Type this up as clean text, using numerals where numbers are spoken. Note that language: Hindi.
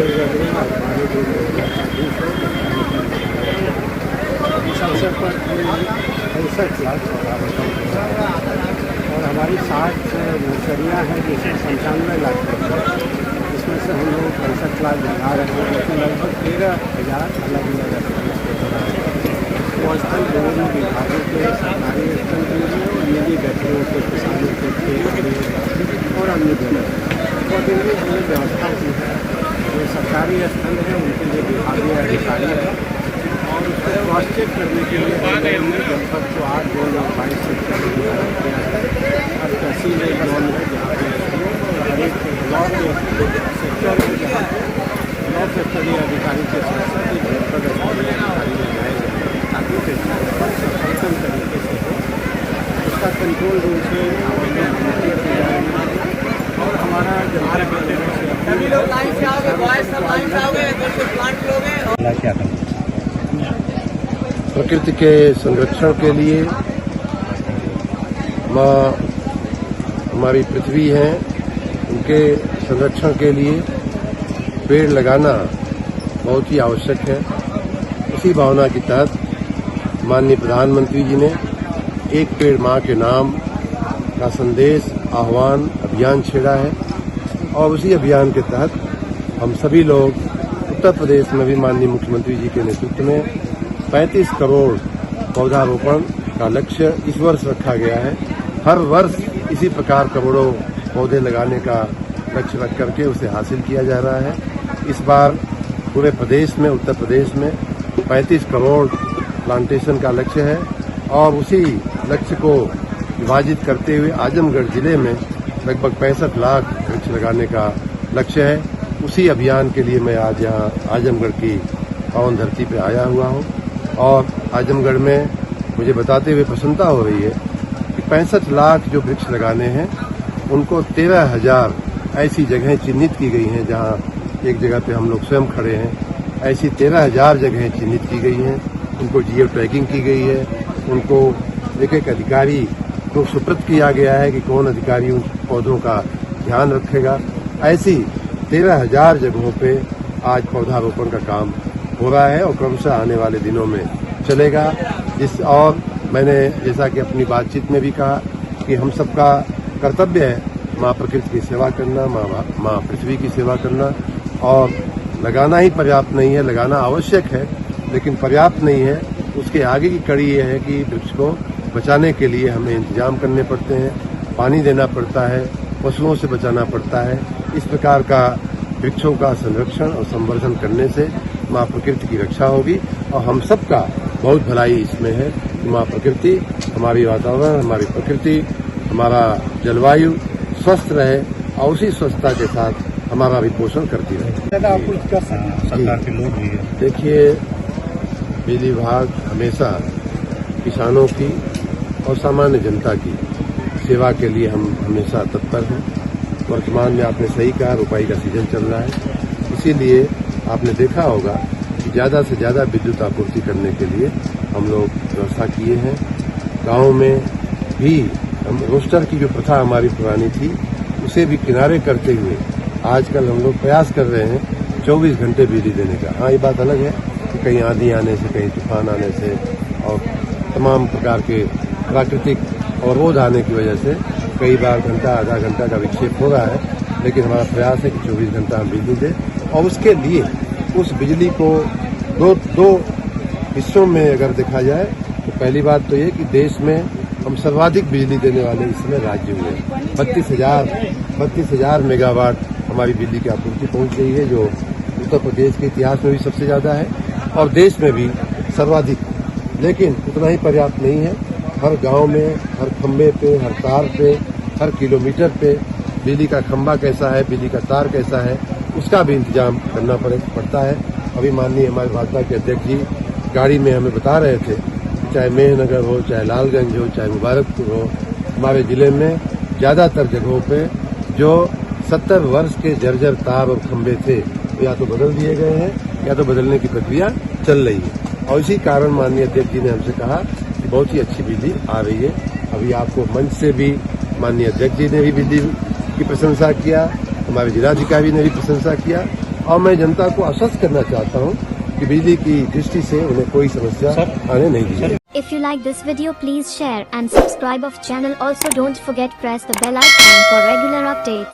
इस अवसर पर 65 लाख और हमारी 60 नर्सरियाँ हैं जिसमें 95 लाख इसमें से हम लोग 65 लाख लगा रहे हैं, लेकिन लगभग 13,000 अलग अलग वो स्थल विभिन्न विभागों के सरकारी स्थल भी हैं और निजी व्यक्तियों के किसानों के खेत और अन्य जगह और इनकी हमने व्यवस्था की है। जो सरकारी स्थल है उनके लिए विभागीय अधिकारी हैं और उसको क्रॉस चेक करने के लिए हमने जनपद को 8 जोन और 22 सेक्टर में विभाजित किया है। और तहसील एक जोन है जहाँ पर हर एक ब्लॉक सेक्टर है जहाँ पर ब्लॉक स्तरीय अधिकारी के साथ साथ एक जनपद स्तरीय अधिकारी लगाए जाए ताकि सक्षम तरीके से हो उसका कंट्रोल रूम से मॉनिटरिंग की जाएगी। और हमारा प्रकृति के संरक्षण के लिए माँ हमारी पृथ्वी है, उनके संरक्षण के लिए पेड़ लगाना बहुत ही आवश्यक है। इसी भावना के तहत माननीय प्रधानमंत्री जी ने एक पेड़ माँ के नाम का संदेश आह्वान अभियान छेड़ा है और उसी अभियान के तहत हम सभी लोग उत्तर प्रदेश में भी माननीय मुख्यमंत्री जी के नेतृत्व में 35 करोड़ पौधारोपण का लक्ष्य इस वर्ष रखा गया है। हर वर्ष इसी प्रकार करोड़ों पौधे लगाने का लक्ष्य रख करके उसे हासिल किया जा रहा है। इस बार पूरे प्रदेश में उत्तर प्रदेश में 35 करोड़ प्लांटेशन का लक्ष्य है और उसी लक्ष्य को विभाजित करते हुए आजमगढ़ जिले में लगभग 65 लाख वृक्ष लगाने का लक्ष्य है। उसी अभियान के लिए मैं आज यहाँ आजमगढ़ की पावन धरती पर आया हुआ हूँ और आजमगढ़ में मुझे बताते हुए प्रसन्नता हो रही है कि 65 लाख जो वृक्ष लगाने हैं उनको 13,000 ऐसी जगहें चिन्हित की गई हैं जहाँ एक जगह पे हम लोग स्वयं खड़े हैं। ऐसी 13,000 जगहें चिन्हित की गई हैं, उनको जियो टैगिंग की गई है, उनको एक एक अधिकारी को सुपुर्द किया गया है कि कौन अधिकारी उन पौधों का ध्यान रखेगा। ऐसी 13,000 जगहों पे आज पौधारोपण का काम हो रहा है और क्रमशः आने वाले दिनों में चलेगा। और मैंने जैसा कि अपनी बातचीत में भी कहा कि हम सबका कर्तव्य है माँ प्रकृति की सेवा करना, माँ पृथ्वी की सेवा करना और लगाना ही पर्याप्त नहीं है, लगाना आवश्यक है लेकिन पर्याप्त नहीं है। उसके आगे की कड़ी ये है कि वृक्ष को बचाने के लिए हमें इंतजाम करने पड़ते हैं, पानी देना पड़ता है, पशुओं से बचाना पड़ता है। इस प्रकार का वृक्षों का संरक्षण और संवर्धन करने से माँ प्रकृति की रक्षा होगी और हम सबका बहुत भलाई इसमें है कि माँ प्रकृति, हमारी वातावरण, हमारी प्रकृति, हमारा जलवायु स्वस्थ रहे और उसी स्वच्छता के साथ हमारा भी पोषण करती रहे। सरकार के लोग भी है। देखिए, बिजली विभाग हमेशा किसानों की और सामान्य जनता की सेवा के लिए हम हमेशा तत्पर हैं। वर्तमान में आपने सही कहा, रोपाई का सीजन चल रहा है, इसीलिए आपने देखा होगा कि ज़्यादा से ज़्यादा विद्युत आपूर्ति करने के लिए हम लोग व्यवस्था किए हैं। गाँव में भी रोस्टर की जो प्रथा हमारी पुरानी थी उसे भी किनारे करते हुए आजकल हम लोग प्रयास कर रहे हैं 24 घंटे बिजली देने का। हाँ, ये बात अलग है कि कहीं आंधी आने से, कहीं तूफान आने से और तमाम प्रकार के प्राकृतिक अवरोध आने की वजह से कई बार घंटा आधा घंटा का विक्षेप हो रहा है, लेकिन हमारा प्रयास है कि 24 घंटा हम बिजली दें और उसके लिए उस बिजली को दो हिस्सों में अगर देखा जाए तो पहली बात तो ये कि देश में हम सर्वाधिक बिजली देने वाले इस समय राज्य हुए। 32,000 मेगावाट हमारी बिजली की आपूर्ति पहुंच गई है, जो उत्तर प्रदेश के इतिहास में भी सबसे ज्यादा है और देश में भी सर्वाधिक। लेकिन उतना ही पर्याप्त नहीं है। हर गांव में, हर खंबे पे, हर तार पे, हर किलोमीटर पे बिजली का खंबा कैसा है, बिजली का तार कैसा है, उसका भी इंतजाम करना पड़ता है। अभी माननीय हमारे भाजपा के अध्यक्ष जी गाड़ी में हमें बता रहे थे, चाहे मेहनगर हो, चाहे लालगंज हो, चाहे मुबारकपुर हो, हमारे जिले में ज्यादातर जगहों पे जो 70 वर्ष के जर्जर तार और खंबे थे तो या तो बदल दिए गए हैं या तो बदलने की प्रक्रिया चल रही है। और इसी कारण माननीय अध्यक्ष जी ने हमसे कहा कि बहुत ही अच्छी बिजली आ रही है। अभी आपको मंच से भी माननीय अध्यक्ष जी ने भी बिजली की प्रशंसा किया, हमारे जिलाधिकारी ने भी प्रशंसा किया और मैं जनता को आश्वस्त करना चाहता हूं कि बिजली की दृष्टि से उन्हें कोई समस्या आने नहीं दी जाएगी। If you like this video, please share and subscribe of channel. Also don't forget press the bell icon for regular updates.